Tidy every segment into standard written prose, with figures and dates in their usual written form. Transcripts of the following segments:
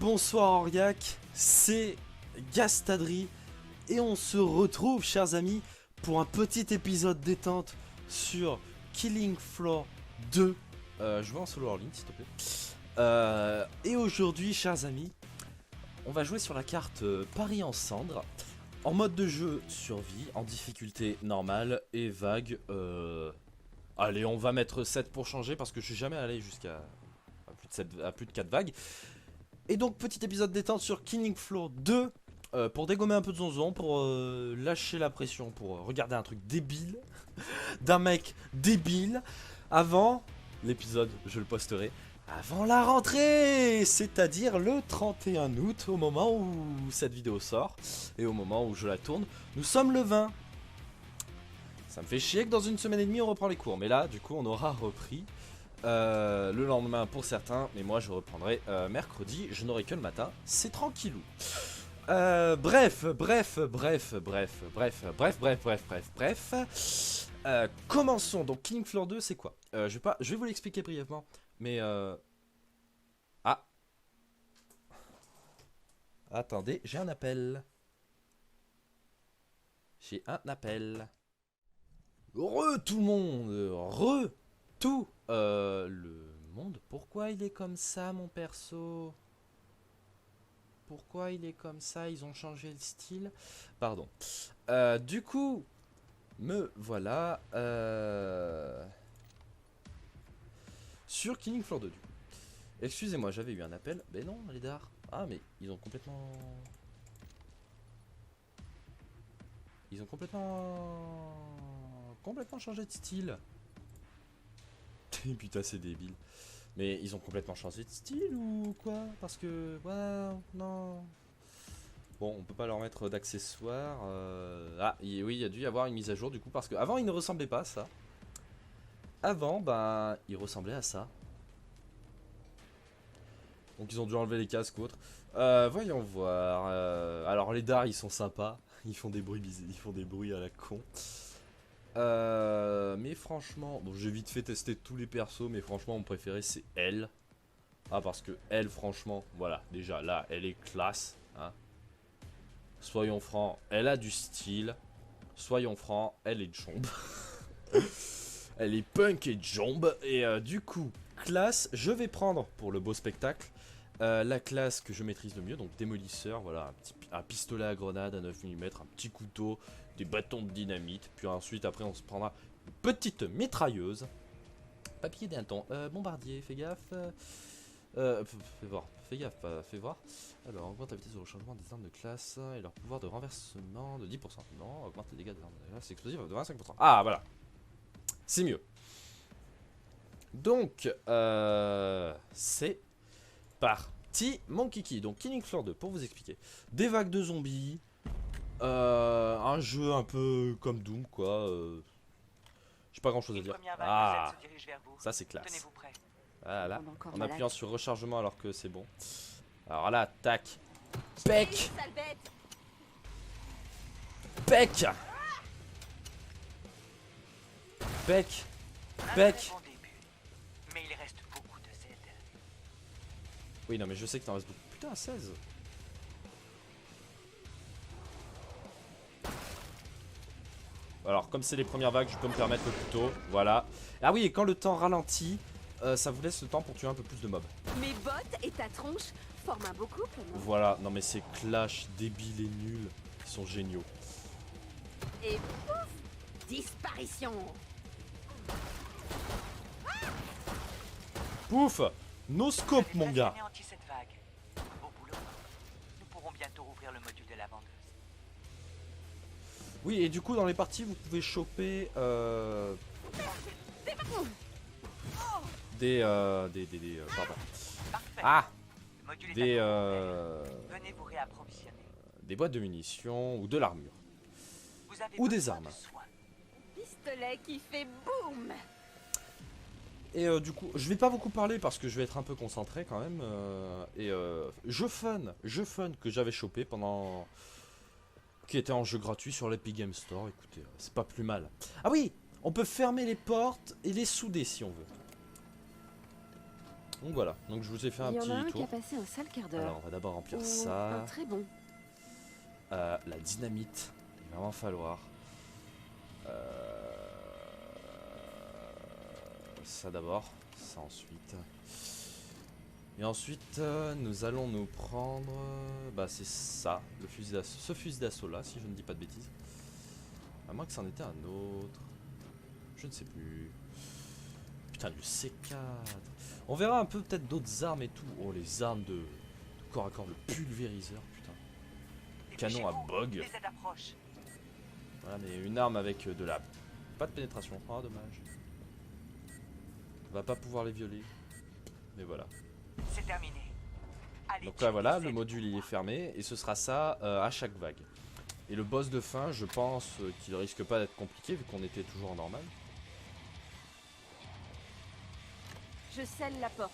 bonsoir Aurillac, c'est Gastadri et on se retrouve chers amis pour un petit épisode détente sur Killing Floor 2. Je vais en solo en ligne s'il te plaît. Et aujourd'hui chers amis, on va jouer sur la carte Paris en cendres, en mode de jeu survie, en difficulté normale et vague. Allez, on va mettre 7 pour changer parce que je suis jamais allé jusqu'à plus de 4 vagues. Et donc petit épisode détente sur Killing Floor 2 pour dégommer un peu de zonzon, pour lâcher la pression, pour regarder un truc débile d'un mec débile avant l'épisode, je le posterai avant la rentrée, c'est-à-dire le 31 août, au moment où cette vidéo sort et au moment où je la tourne. Nous sommes le 20. Ça me fait chier que dans une semaine et demie on reprend les cours, mais là du coup on aura repris le lendemain pour certains, mais moi je reprendrai mercredi, je n'aurai que le matin, c'est tranquillou. Bref. Commençons. Donc Killing Floor 2 c'est quoi? Je vais vous l'expliquer brièvement, mais ah, attendez, j'ai un appel. Tout le monde, tout le monde. Pourquoi il est comme ça mon perso? Pourquoi il est comme ça? Ils ont changé le style. Pardon. Du coup, me voilà sur Killing Floor 2 du coup. Excusez-moi, j'avais eu un appel. Mais non, les dards. Ah mais ils ont complètement... complètement changé de style. Putain, c'est débile. Mais ils ont complètement changé de style ou quoi? Parce que... ouais, non. Bon, on peut pas leur mettre d'accessoires. Ah, oui, il y a dû y avoir une mise à jour du coup. Parce que avant il ne ressemblait pas à ça. Avant, ben, il ressemblait à ça. Donc ils ont dû enlever les casques ou autres. Voyons voir. Alors les dards, ils sont sympas. Ils font des bruits bizarres, ils font des bruits à la con. Mais franchement, bon, j'ai vite fait tester tous les persos, mais franchement mon préféré c'est elle. Ah, parce que elle, franchement, voilà, déjà là elle est classe, hein. Soyons francs, elle a du style. Soyons francs, elle est jombe. Elle est punk et jombe. Et du coup, classe, je vais prendre pour le beau spectacle la classe que je maîtrise le mieux, donc démolisseur. Voilà, un pistolet à grenade à 9 mm, un petit couteau, des bâtons de dynamite. Puis ensuite, après, on se prendra une petite mitrailleuse. Papier d'un ton. Bombardier, fais gaffe. Fais voir. Fais gaffe, fais voir. Alors, augmente la vitesse de rechargement des armes de classe et leur pouvoir de renversement de 10%. Non, augmente les dégâts des armes de classe explosives de 25%. Ah, voilà. C'est mieux. Donc, c'est parti, mon kiki. Donc, Killing Floor 2, pour vous expliquer. Des vagues de zombies. Un jeu un peu comme Doom, quoi. J'ai pas grand chose à dire. Ah, ça c'est classe. Voilà, en appuyant sur rechargement alors que c'est bon. Alors là, tac. Pec. Pec. Pec. Pec. Oui, non, mais je sais que t'en restes beaucoup. Putain, 16. Alors, comme c'est les premières vagues, je peux me permettre le couteau. Voilà. Ah oui, et quand le temps ralentit, ça vous laisse le temps pour tuer un peu plus de mobs. Mes bottes et ta tronche forment un beau couple, non? Voilà, non mais ces clashs débiles et nuls, ils sont géniaux. Et pouf, disparition. Pouf, no scope mon gars. Oui, et du coup dans les parties vous pouvez choper pardon. Ah, des boîtes de munitions ou de l'armure ou des armes. Pistolet qui fait boum. Et du coup, je vais pas beaucoup parler parce que je vais être un peu concentré quand même. Jeu fun que j'avais chopé pendant... qui était en jeu gratuit sur l'Epic Game Store. Écoutez, c'est pas plus mal. Ah oui, on peut fermer les portes et les souder si on veut. Donc voilà, donc je vous ai fait un Il y en a un petit qui a tour. passé un sale quart d'heure. Alors on va d'abord remplir Ou ça. un très bon. La dynamite, il va vraiment falloir. Ça d'abord, ça ensuite. Et ensuite, nous allons nous prendre. Bah, c'est ça, le fusil d'assaut. Ce fusil d'assaut là, si je ne dis pas de bêtises. À moins que c'en était un autre. Je ne sais plus. Putain, le C4. On verra un peu peut-être d'autres armes et tout. Oh, les armes de corps à corps, le pulvériseur, putain. Canon à bog. Voilà, mais une arme avec de la. Pas de pénétration. Oh, dommage. On va pas pouvoir les violer. Mais voilà. C'est terminé. Allez, Donc là voilà, le module il est fermé et ce sera ça à chaque vague. Et le boss de fin, je pense qu'il risque pas d'être compliqué vu qu'on était toujours en normal. Je scelle la porte.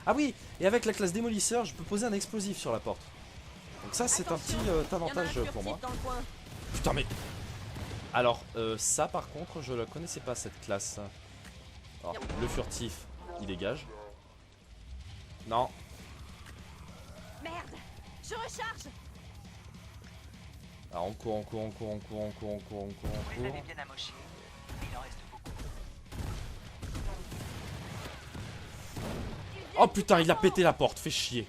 Ah oui, et avec la classe démolisseur, je peux poser un explosif sur la porte. Donc ça c'est un petit avantage pour moi. Dans le coin. Putain mais... Alors ça par contre, je la connaissais pas cette classe. Alors, le furtif, il dégage. Non. Merde. Je recharge. Alors on court, on court, on court, on court, on court, on court, on court, on Vous les court. avez bien amochés, mais il en reste beaucoup. Oh putain, il a pété la porte, fait chier.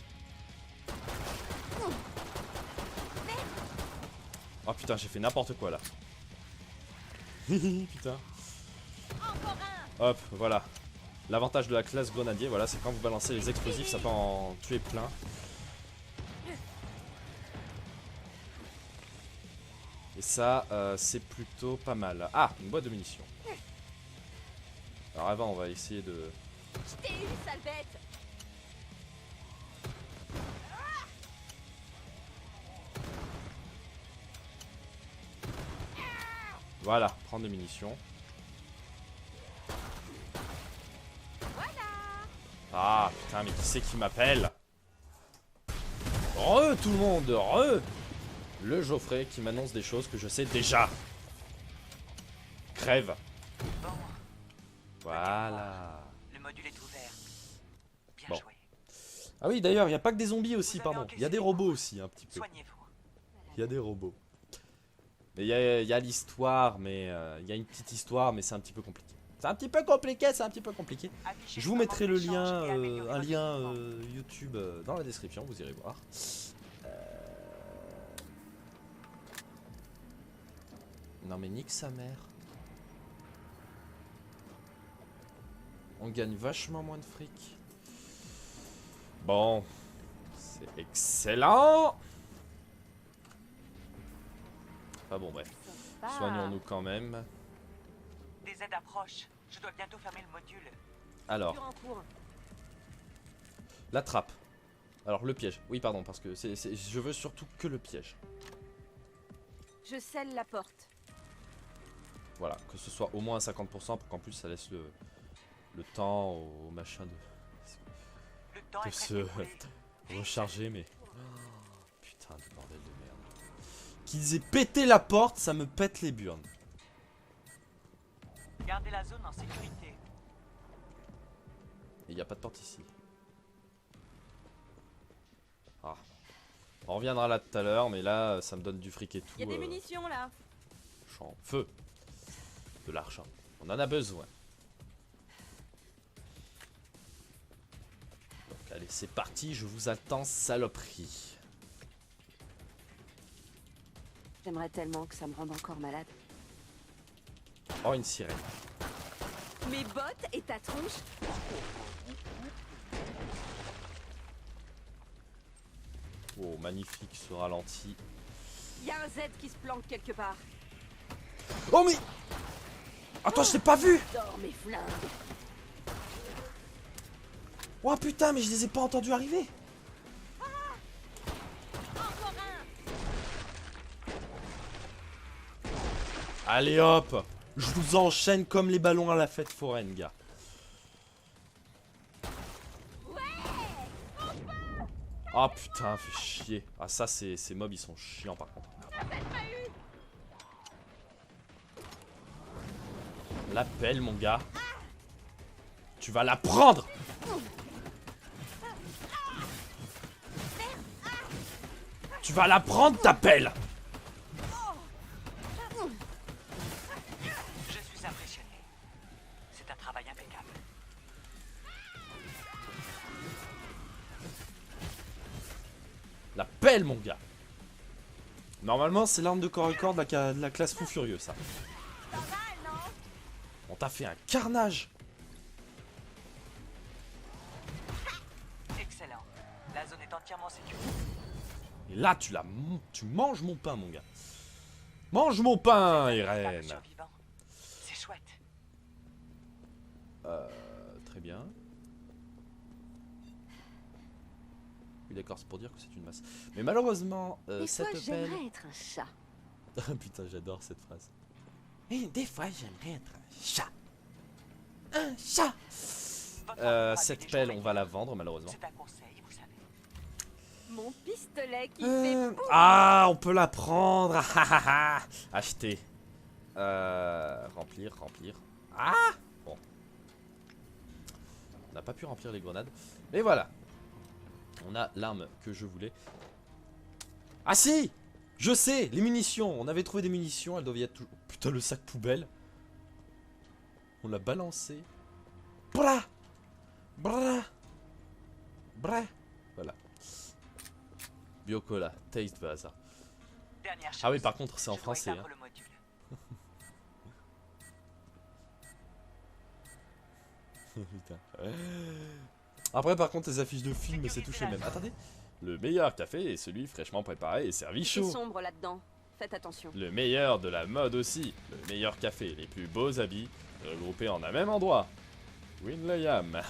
Oh putain, j'ai fait n'importe quoi là. Putain. Hop, voilà. L'avantage de la classe grenadier, voilà, c'est quand vous balancez les explosifs, ça peut en tuer plein. Et ça, c'est plutôt pas mal. Ah, une boîte de munitions. Alors avant, on va essayer de... Je t'ai eu, sale bête. Voilà, prendre des munitions. Ah, putain, mais qui c'est qui m'appelle? Tout le monde, Le Geoffrey qui m'annonce des choses que je sais déjà. Crève. Bon, Voilà. le module est ouvert. Bien Bon. joué. Ah oui, d'ailleurs, il n'y a pas que des zombies aussi, Vous pardon. avez Il y a des robots aussi, un petit peu. Soignez-vous. Il y a des robots. Mais il y a l'histoire, mais il y a une petite histoire, mais c'est un petit peu compliqué. C'est un petit peu compliqué, c'est un petit peu compliqué. Affichez Je vous le mettrai le commande lien, d'échange et améliorez un votre lien équipement. YouTube dans la description, vous irez voir. Non mais nique sa mère. On gagne vachement moins de fric. Bon, c'est excellent. Enfin bon bref, soignons-nous quand même. Des aides approchent. Je dois bientôt fermer le module. Alors, En cours. la trappe. Alors le piège. Oui pardon, parce que je veux surtout que le piège. Je scelle la porte. Voilà, que ce soit au moins à 50% pour qu'en plus ça laisse le temps au machin Le temps de est se presque écoulé. recharger, mais... Oh, putain de bordel de merde. Qu'ils aient pété la porte, ça me pète les burnes. Gardez la zone en sécurité. Et il n'y a pas de porte ici. Ah. On reviendra là tout à l'heure, mais là ça me donne du fric et tout. Il y a des munitions là. Champ. Feu. De l'argent. On en a besoin. Donc allez, c'est parti, je vous attends, saloperie. J'aimerais tellement que ça me rende encore malade. Oh, une sirène. Mes bottes et ta tronche. Oh, magnifique ce ralenti. Il y a un Z qui se planque quelque part. Oh, mais... Attends, je l'ai pas vu. Dors mes flingues. Oh putain, mais je les ai pas entendus arriver. Encore un. Allez hop. Je vous enchaîne comme les ballons à la fête foraine, gars. Ah putain, fait chier. Ah ça, ces mobs, ils sont chiants par contre. La pelle, mon gars. Tu vas la prendre. Tu vas la prendre ta pelle. Je suis impressionné. C'est un travail impeccable. La pelle, mon gars. Normalement, c'est l'arme de corps à corps de la classe fou furieux, ça. On t'a fait un carnage. Excellent. La zone est entièrement sécurisée. Et là, tu manges mon pain, mon gars. Mange mon pain, Les Irène. survivants. C'est chouette. Très bien. Oui, d'accord, c'est pour dire que c'est une masse. Mais malheureusement, Des fois, cette pelle... j'aimerais être un chat. Putain, j'adore cette phrase. Et des fois, j'aimerais être un chat. Un chat. Votre endroit Cette des pelle, gens on va la vendre, malheureusement. C'est un conseil, vous savez. Mon pistolet qui fait boum. Ah, on peut la prendre. Acheter. Remplir. Ah. Bon. On n'a pas pu remplir les grenades. Mais voilà. On a l'arme que je voulais. Ah si. Je sais, les munitions. On avait trouvé des munitions. Elles devaient être toujours... Putain, le sac poubelle. On l'a balancé. Bra. Voilà. Biocola, taste Vaza. Dernière chose. Ah oui, par contre, c'est en je dois français. éteindre Hein. le module. Putain. Après, par contre, les affiches de films, c'est touché même. Attendez. Le meilleur café est celui fraîchement préparé et servi C'est chaud. sombre là-dedans. Faites attention. Le meilleur de la mode aussi. Le meilleur café, les plus beaux habits, regroupés en un même endroit. Winlayam.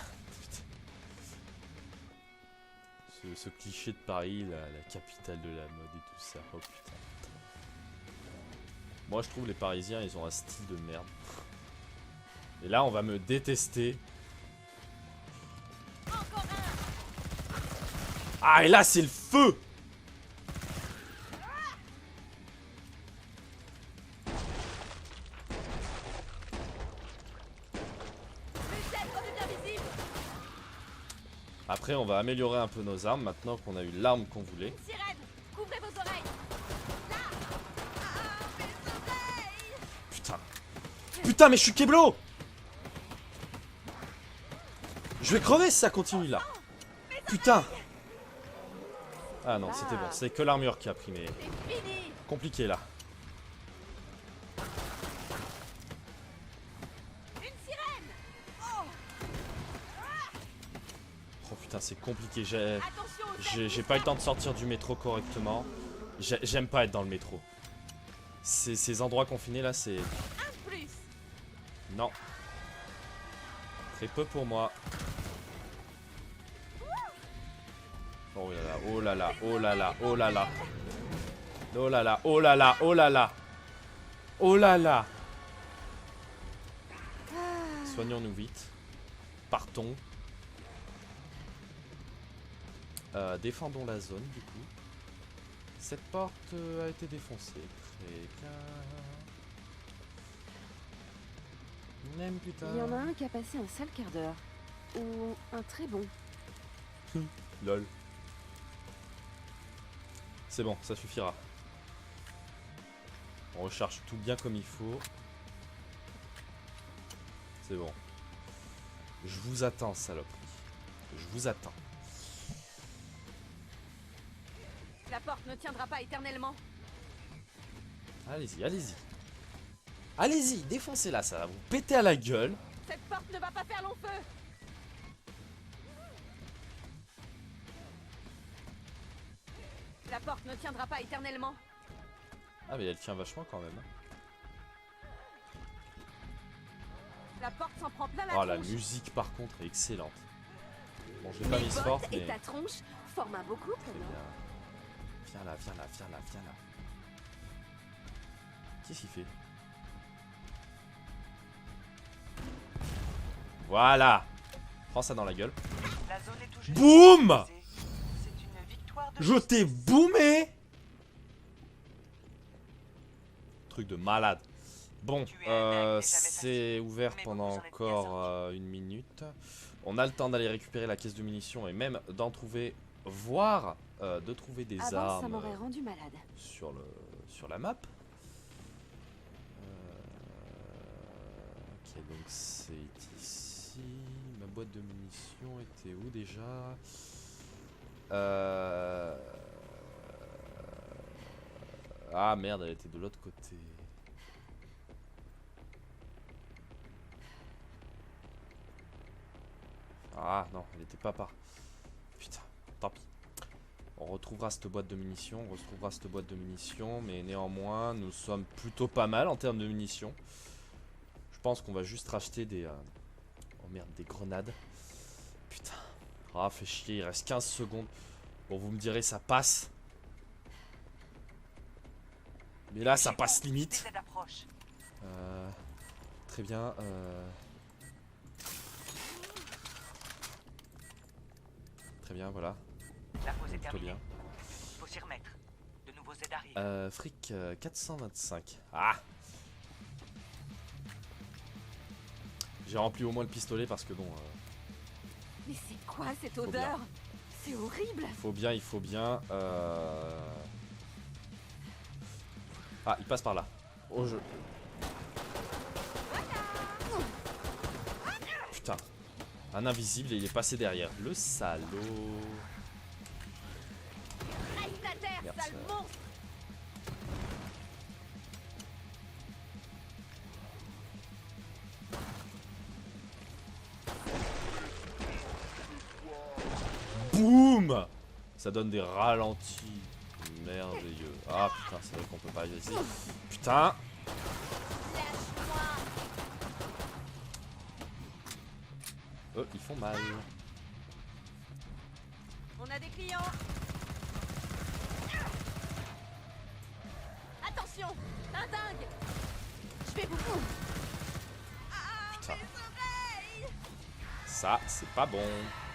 Ce cliché de Paris, la capitale de la mode et tout ça. Oh putain. Moi, je trouve les Parisiens, ils ont un style de merde. Et là, on va me détester. Ah, et là, c'est le feu! Après, on va améliorer un peu nos armes maintenant qu'on a eu l'arme qu'on voulait. Sirène, couvrez vos oreilles. Là. Mes oreilles. Putain. Putain, mais je suis Keblo! Je vais crever si ça continue là. Putain. Ah non, c'était bon. C'est que l'armure qui a pris, mais... C'est fini. Compliqué là. Une sirène. Oh putain, c'est compliqué. Attention. J'ai pas eu le temps de sortir du métro correctement. J'aime pas être dans le métro. Ces endroits confinés là, c'est... Un plus. Non. Très peu pour moi. Oh là là, oh là là, oh là là, oh là là. Oh là là, oh là là, oh là là. Oh là là. Soignons-nous vite. Partons. Défendons la zone du coup. Cette porte a été défoncée. Très bien. Même plus tard. Il y en a un qui a passé un sale quart d'heure. Ou un très bon. Lol. C'est bon, ça suffira. On recharge tout bien comme il faut. C'est bon. Je vous attends, saloperie. Je vous attends. La porte ne tiendra pas éternellement. Allez-y, allez-y. Allez-y, défoncez-la, ça va vous péter à la gueule. Cette porte ne va pas faire long feu. La porte ne tiendra pas éternellement. Ah mais elle tient vachement quand même. La porte s'en prend plein la Oh la tronche. musique par contre est excellente. Bon je l'ai pas Mes mise bottes forte et mais... ta tronche forment un beau couple, Très non? bien. Viens là, viens là, viens là, viens là. Qu'est-ce qu'il fait? Voilà. Prends ça dans la gueule. La zone est tout juste Boum! sécurisée. C'est une victoire de Je t'ai boomé. Truc de malade. Bon, c'est ouvert pendant encore une minute. On a le temps d'aller récupérer la caisse de munitions et même d'en trouver voire de trouver des Avant, ça armes m'aurait rendu malade. sur la map. Ok, donc c'est ici. Ma boîte de munitions était où déjà? Ah merde, elle était de l'autre côté. Ah non, elle était pas par... Putain, tant pis. On retrouvera cette boîte de munitions, mais néanmoins, nous sommes plutôt pas mal en termes de munitions. Je pense qu'on va juste racheter des... Oh merde, des grenades. Putain. Ah, fait chier, il reste 15 secondes. Bon, vous me direz, ça passe. Mais là, ça passe limite. Des aides approchent. Très bien. Très bien, voilà. La pause est Très terminée. bien. Faut s'y remettre. De nouveaux aides arrivent. Fric 425. Ah! J'ai rempli au moins le pistolet parce que bon... Mais c'est quoi cette Faut odeur? C'est horrible. il faut bien. Ah, il passe par là. Au jeu. Putain. Un invisible et il est passé derrière. Le salaud. Reste à terre, Merde, sale ça- monstre. Boum! Ça donne des ralentis. Merveilleux. Ah putain, c'est vrai qu'on peut pas aller ici. Putain! Ils font mal. On a des clients. Attention, un dingue. Je vais vous... Putain. Ça, c'est pas bon.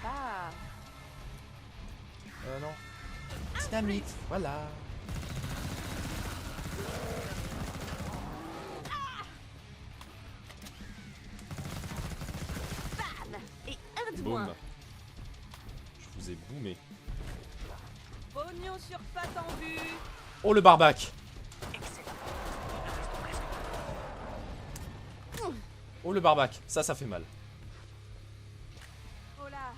Ah, Non. Dynamite, voilà. bam. Et un de Boum. moins. Je vous ai boomé. Pognon sur patte en vue. Oh le barbac! Excellent. Il ne reste presque Oh le barbac, ça fait mal. Oh là,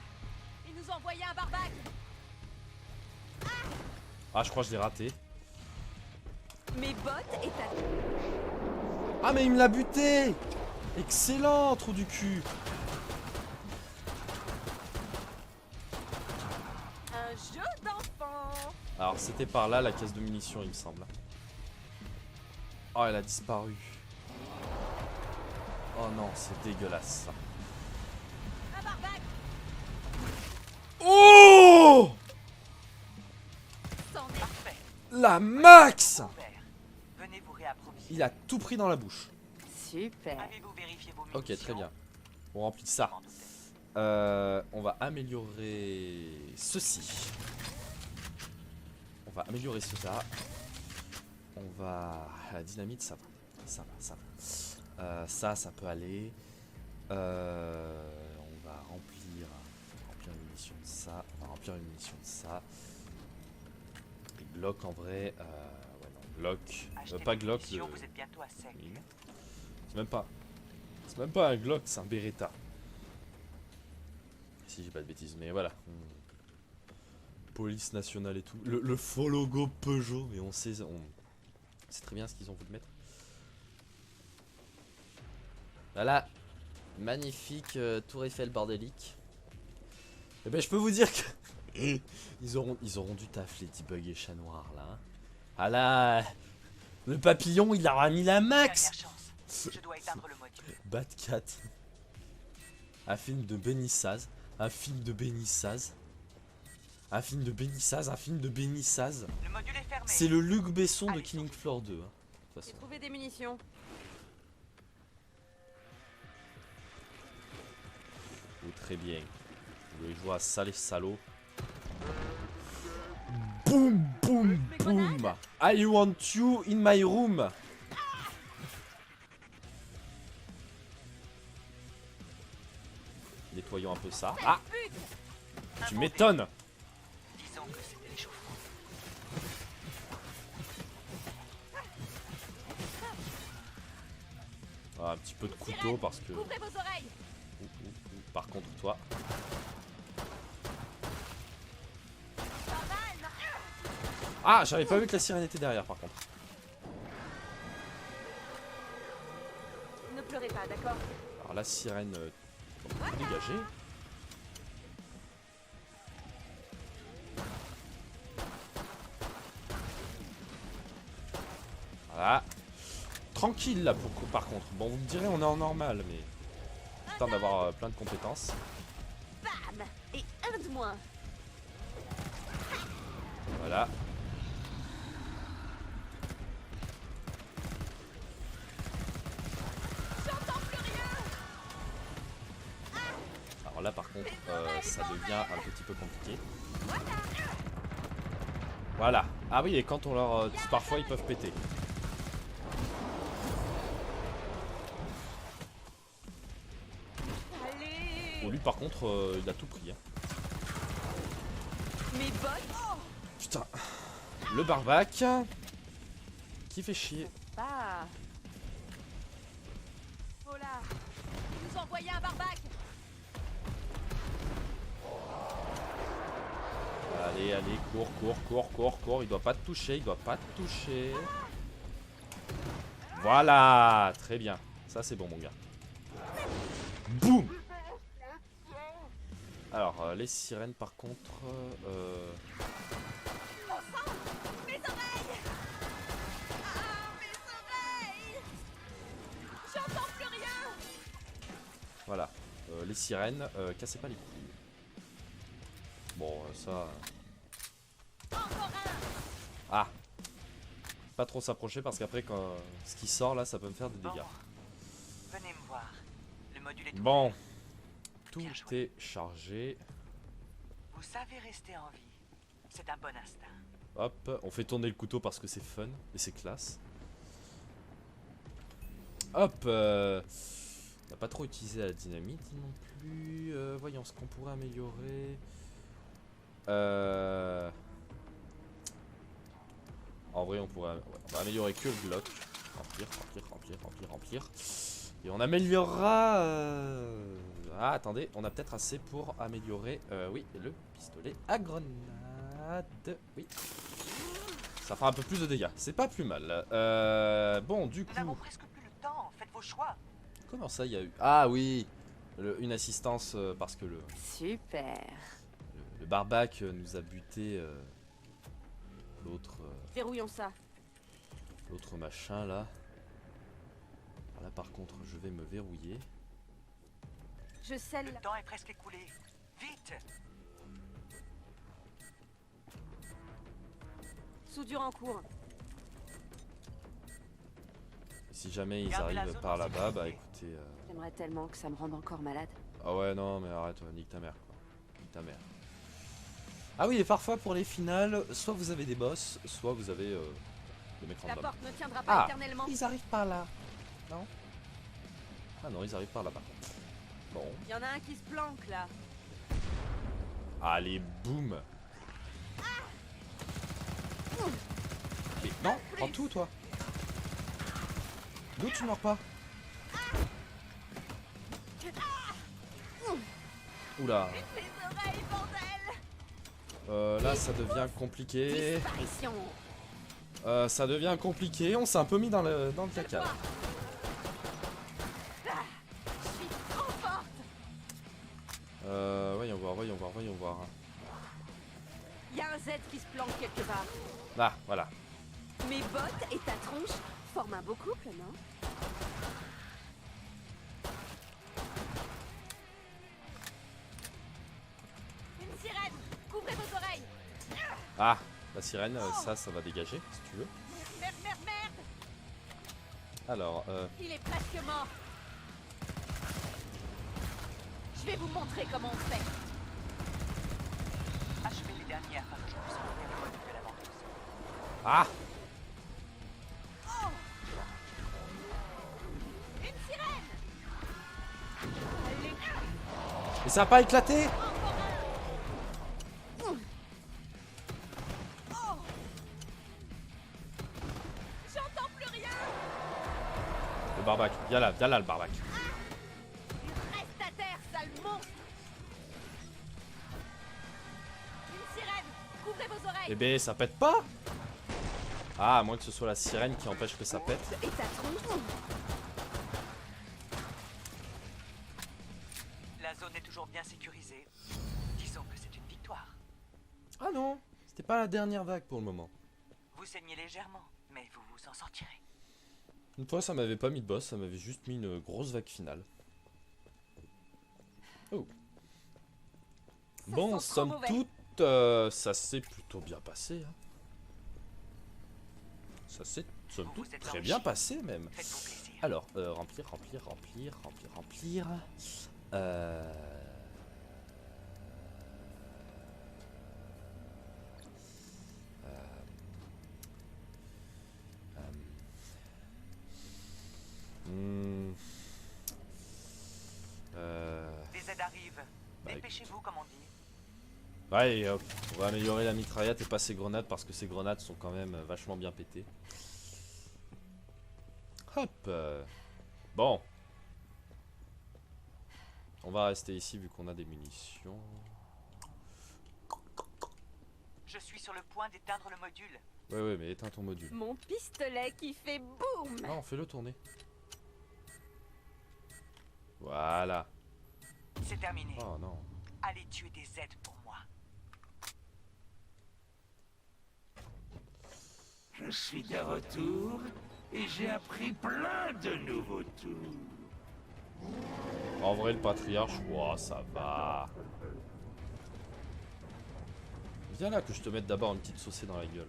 ils nous ont envoyé un barbac. Ah, je crois que je l'ai raté. Mes bottes est à... Ah, mais il me l'a buté! Excellent, trou du cul! Un jeu d'enfant. Alors, c'était par là la caisse de munitions, il me semble. Oh, elle a disparu. Oh non, c'est dégueulasse ça. Un barbac. Oh! C'en est... parfait. La max! Ouvert. Venez vous réapprovisionner. Il a tout pris dans la bouche. Super. Avez-vous vérifié vos munitions? Ok, très bien. On remplit ça. Je m'en doutais. On va améliorer ceci. On va améliorer cela. On va... La dynamite, ça va. Ça va. Ça peut aller. On va remplir une munition de ça. On va remplir une munition de ça. Et Glock en vrai. Ouais, non, Glock. Achetez Pas des Glock. munitions, vous êtes bientôt à sec. C'est même pas. C'est même pas un Glock, c'est un Beretta. Si j'ai pas de bêtises, mais voilà. Police nationale et tout. Le faux logo Peugeot, mais on sait très bien ce qu'ils ont voulu mettre. Voilà. Magnifique tour Eiffel bordélique. Et ben je peux vous dire que ils auront du taf les debug et chat noir là. Hein. Ah là, le papillon il aura mis la max. Dernière chance. Je dois éteindre le module. Batcat. Un film de Benissaz. Un film de Benissaz. Un film de Benissaz. Un film de Benissaz. Le module est fermé. C'est le Luc Besson de Allez, Killing Floor 2. Hein, de toute J'ai façon. trouvé des munitions. Oh, très bien. Vous voulez jouer à ça les salauds. Boum boum boum. I want you in my room. Nettoyons un peu ça. Ah, tu m'étonnes. semble que c'était l'échauffement. Ah, un petit peu de couteau parce que... Ouvrez vos oreilles. Par contre, toi... Ah, j'avais pas vu que la sirène était derrière par contre. Ne pleurez pas, d'accord? Alors la sirène... dégagée. Voilà. Tranquille là par contre. Bon, vous me direz on est en normal, mais... Temps d'avoir plein de compétences. Bam. Et un de moins. Voilà. Alors là par contre, ça devient un petit peu compliqué. Voilà. Ah oui, et quand on leur dit parfois ils peuvent péter. Allez. Bon, lui par contre, il a tout pris. Hein. Mes bottes. Putain. Le barbac. Qui fait chier. Pas. Oh là. Ils nous ont envoyé un barbac. Allez, allez, cours. Il doit pas te toucher, Voilà, très bien. Ça c'est bon mon gars. Boum. Alors, les sirènes par contre... Mes oreilles. Ah, mes oreilles. J'entends plus rien. Voilà. Les sirènes, cassez pas les couilles. Bon, ça... Encore un. Ah. Pas trop s'approcher parce qu'après, quand ce qui sort là, ça peut me faire des Bon, dégâts. venez me voir. Le module est Bon. ouvert. Tout Bien joué. est chargé. Vous savez rester en vie. C'est un bon instinct. Hop, on fait tourner le couteau parce que c'est fun et c'est classe. Hop, on va pas trop utiliser la dynamite non plus. Voyons ce qu'on pourrait améliorer. En vrai, on pourrait on va améliorer que le Glock. Remplir. Et on améliorera... Ah, attendez, on a peut-être assez pour améliorer... oui, le pistolet à grenade. Oui. Ça fera un peu plus de dégâts. C'est pas plus mal. Bon, du Nous n'avons coup... presque plus le temps. Faites vos choix. Comment ça, il y a eu... Ah oui, une assistance parce que Super. le barbac nous a buté l'autre Verrouillons ça. l'autre machin là. Alors là par contre, je vais me verrouiller. Je scelle. Le temps est presque écoulé. Vite. Soudure en cours. Et si jamais ils Gardez la arrivent zone par en là-bas, bah sécurité. écoutez... J'aimerais tellement que ça me rende encore malade. Ah ouais, non, mais arrête, nique ta mère quoi. Nique ta mère. Ah oui, et parfois pour les finales, soit vous avez des boss, soit vous avez des mecs La random. porte ne tiendra pas Ah, éternellement. ils arrivent par là. Non? Ah non, ils arrivent par là par contre. Bon. Il y en a un qui se planque là. Allez, boum. Mais non, prends tout toi. D'où tu meurs pas? Oula. Mes oreilles, bordel. Là ça devient compliqué. Disparition. Ça devient compliqué. On s'est un peu mis dans le caca. Là. Je suis trop forte. Voyons voir. Il y a un Z qui se planque quelque part. Là, voilà. Mes bottes et ta tronche forment un beau couple, non? Une sirène. Couvrez vos oreilles. Ah, la sirène, ça va dégager si tu veux. Merde. Alors, Il est presque mort. Je vais vous montrer comment on fait. Achevez les derniers afin que je puisse revenir le module de la vendeuse. ah, Une sirène. Allez. mais ça a pas éclaté. Le barbac, viens là le barbac. Reste à terre, sale monstre! Une sirène! Couvrez vos oreilles! Eh ben ça pète pas. Ah, à moins que ce soit la sirène qui empêche que ça pète. Et ta tronche! La zone est toujours bien sécurisée. Disons que c'est une victoire. Ah non, c'était pas la dernière vague pour le moment. Vous saignez légèrement, mais vous vous en sortirez. Une fois ça m'avait pas mis de boss, ça m'avait juste mis une grosse vague finale. Oh. Bon, sent trop somme mauvais. toute, ça s'est plutôt bien passé. Hein. Ça s'est, somme Vous toute, êtes très enrichi. bien passé même. Faites-vous plaisir. Alors, remplir. Hmm. Les aides arrivent. Bah, Dépêchez-vous, comme on dit. Ouais, et hop, on va améliorer la mitraillette et pas ces grenades parce que ces grenades sont quand même vachement bien pétées. Hop. Bon. On va rester ici vu qu'on a des munitions. Je suis sur le point d'éteindre le module. Ouais, mais éteins ton module. Mon pistolet qui fait boum! Ah, on fait le tourner. Voilà. C'est terminé. Oh non. Allez tuer des aides pour moi. Je suis de retour et j'ai appris plein de nouveaux tours. En vrai, le patriarche, ouah, ça va. Viens là que je te mette d'abord une petite saucée dans la gueule.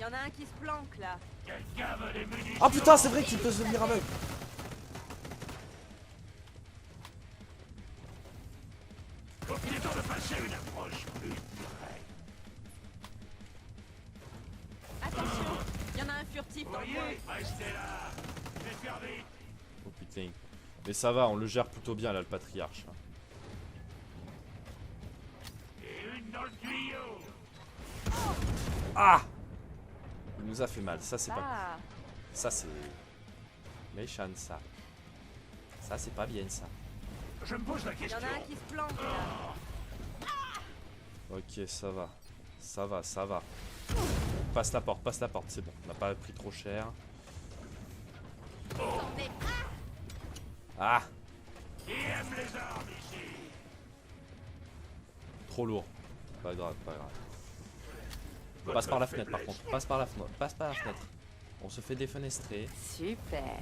Y en a un qui se planque là. Quelqu'un veut des munitions? Ah putain, c'est vrai qu'il peut se devenir aveugle. Il est temps de passer une approche plus directe. Attention! Y en a un furtif dans le coin. Voyez, restez là. Je vais faire vite. Oh putain. Mais ça va, on le gère plutôt bien là, le patriarche. Et une dans le tuyau. Ah! Il nous a fait mal, ça c'est pas... Ah! Ça c'est... méchant ça. Ça c'est pas bien ça. Je me pose la Y en question. a un qui se planque là. Ok, ça va. Ça va. Passe la porte, c'est bon. On n'a pas pris trop cher. T'en es pas! Ah! Qui aime les armes ici? Trop lourd. Pas grave. Passe par la fenêtre par contre. Passe par la fenêtre. On se fait défenestrer. Super!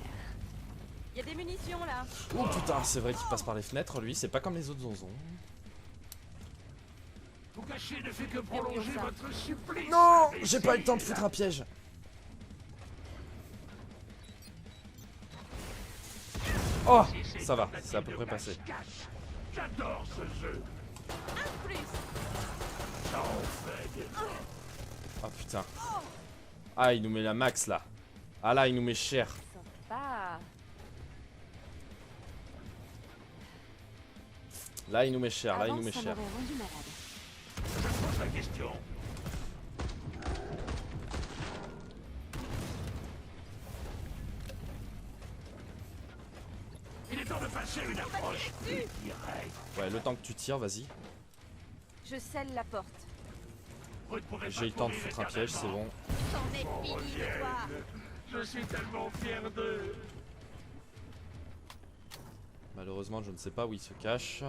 Y a des munitions là! Oh putain, c'est vrai qu'il passe par les fenêtres, lui. C'est pas comme les autres zonzons. Vous cacher ne fait que prolonger ça. votre supplice. Non! J'ai pas eu le temps de foutre un piège. Oh! Ça va, c'est à peu près passé. J'adore ce jeu. Un plus! Ça en fait des... Oh putain. Ah, il nous met la max là. Ah là, il nous met cher. Sympa! Là, il nous met cher. Avant, ça m'aurait rendu malade. Je me pose la question. Il est temps de passer une approche plus directe. Ouais, le temps que tu tires, vas-y. Je scelle la porte. Vous ne pouvez J'ai eu le pas temps de courir foutre un piège, c'est bon. C'en est fini de toi! Je suis tellement fier d'eux. Malheureusement, je ne sais pas où il se cache.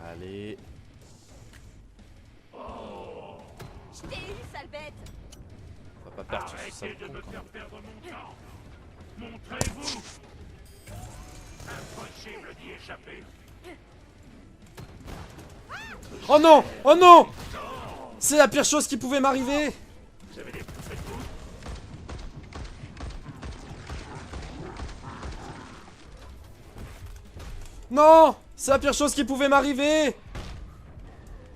Allez. Je t'ai eu, sale bête! On va pas perdre ce Arrêtez sale de con me quand faire même. perdre mon temps. Montrez-vous. Impossible d'y échapper. Oh non! Oh non! C'est la pire chose qui pouvait m'arriver! Vous avez des bouffées de boue? Non! C'est la pire chose qui pouvait m'arriver!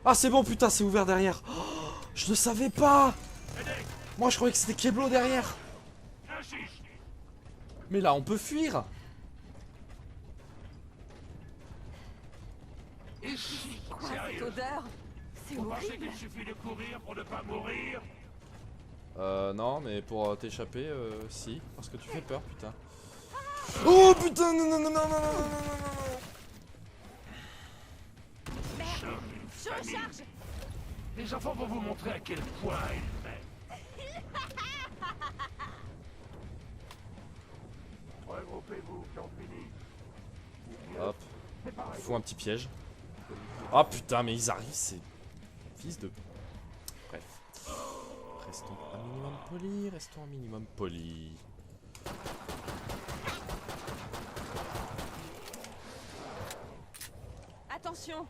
Ah c'est bon, putain, c'est ouvert derrière. Oh, je ne savais pas! Moi je croyais que c'était Keblo derrière. J'insiste. Mais là on peut fuir. Ici. Quoi, cette Sérieux. odeur? C'est Vous pensez horrible. qu'il suffit de courir pour ne pas mourir? Non, mais pour t'échapper, si. Parce que tu fais peur, putain. Oh putain, non, non, non, non, non, non, non, non, non. Sommes une famille. Les enfants vont vous montrer à quel point ils m'aiment. Regroupez-vous, j'en finis. Hop. Il faut un petit piège. Oh putain, mais ils arrivent, c'est... Fils de... Bref. Restons un minimum polis, restons un minimum polis. Attention.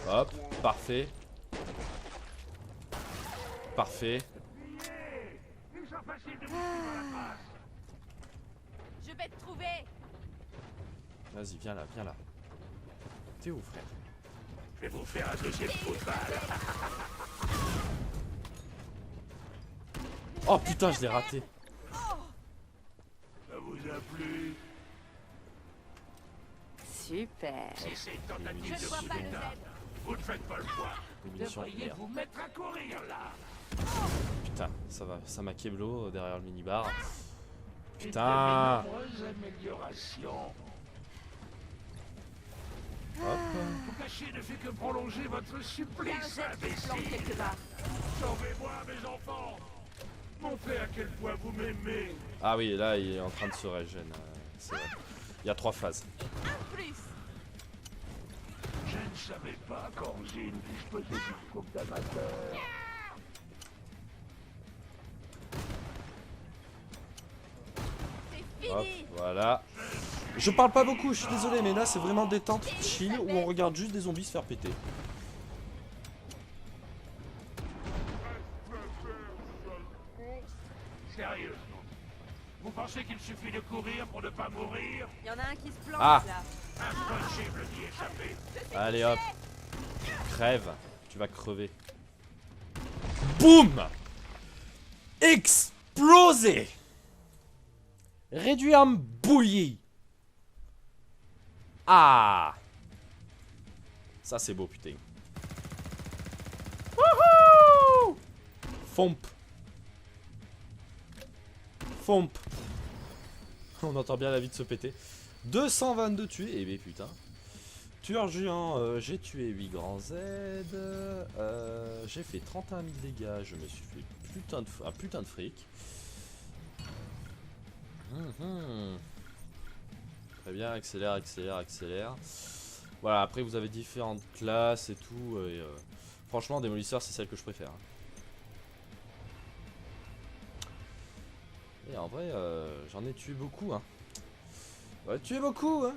Hop, parfait. Parfait. Ils sont faciles de vous suivre à la trace. Je vais te trouver. Vas-y, viens là, viens là. T'es où, frère? Je vais vous faire un deuxième coup de balle. Oh putain, je l'ai raté. Ça vous a plu? Super. Si c'est une tentative Je de ne vois coup pas le d'état, Z. vous ne faites pas le poids. Des Vous munitions, devriez merde. vous mettre à courir là. Putain, ça va, ça m'a keblo derrière le minibar. Et Putain. de nombreuses améliorations. Hop. Vous cacher ne fait que prolonger votre Il y a un supplice, Z qui se plante imbécile. quelque part. Sauvez-moi, mes enfants. Montrez à quel point vous m'aimez. Ah oui, là, il est en train de se régénérer. C'est vrai. Il y a 3 phases. Un plus. Je ne savais pas qu'Origine disposait d'une coupe d'amateurs. C'est Hop, fini. voilà. Je parle pas beaucoup, je suis désolé, mais là, c'est vraiment détente, chill, où on regarde juste des zombies se faire péter. Sérieusement. Vous pensez qu'il suffit de courir pour ne pas mourir? Il y en a un qui se plante Ah. là. Impossible d'y échapper. Allez hop. Crève. Tu vas crever. Boum. Explosé. Réduit en bouillie. Ah. Ça c'est beau putain. Wouhou. Fomp. Fomp. On entend bien la vie de se péter. 222 tués, eh bien putain. Tueur géant, j'ai tué 8 grands Z. J'ai fait 31 000 dégâts, je me suis fait un putain de fric. Très bien, accélère, accélère, accélère. Voilà, après vous avez différentes classes et tout. Et, franchement, démolisseur, c'est celle que je préfère. Hein. Et en vrai, j'en ai tué beaucoup. Hein. Ouais, tué beaucoup. Hein.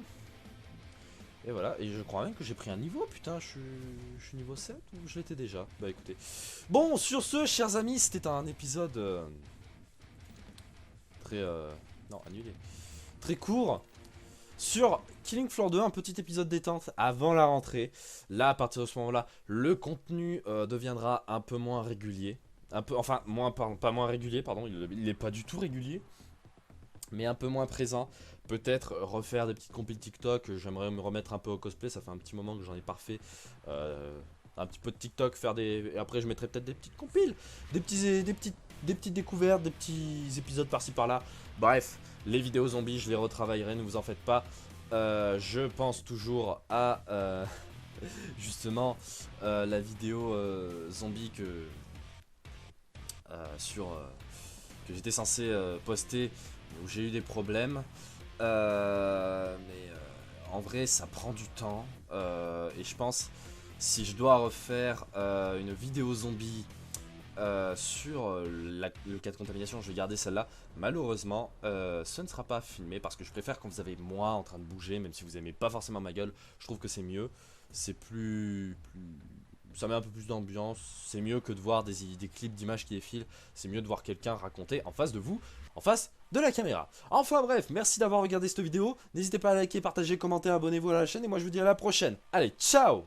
Et voilà, et je crois même que j'ai pris un niveau, putain, je suis niveau 7 ou je l'étais déjà? Bah écoutez. Bon, sur ce, chers amis, c'était un épisode très... non, annulé. Très court. Sur Killing Floor 2, un petit épisode détente avant la rentrée. Là, à partir de ce moment-là, le contenu deviendra un peu moins régulier. Un peu, enfin, pas moins régulier, pardon, il est pas du tout régulier. Mais un peu moins présent. Peut-être refaire des petites compiles TikTok. J'aimerais me remettre un peu au cosplay. Ça fait un petit moment que j'en ai pas refait. Un petit peu de TikTok, faire des... Et après je mettrai peut-être des petites compiles. Des petites découvertes, des petits épisodes par-ci par-là. Bref, les vidéos zombies, je les retravaillerai, ne vous en faites pas. Je pense toujours à... justement, la vidéo zombie que... que j'étais censé poster, où j'ai eu des problèmes. Mais en vrai ça prend du temps et je pense si je dois refaire une vidéo zombie sur le cas de contamination, je vais garder celle-là. Malheureusement ce ne sera pas filmé parce que je préfère quand vous avez moi en train de bouger, même si vous aimez pas forcément ma gueule, je trouve que c'est mieux, c'est plus ça met un peu plus d'ambiance, c'est mieux que de voir des clips d'images qui défilent, c'est mieux de voir quelqu'un raconter en face de vous, en face de la caméra. Enfin bref, merci d'avoir regardé cette vidéo, n'hésitez pas à liker, partager, commenter, abonnez-vous à la chaîne et moi je vous dis à la prochaine. Allez, ciao!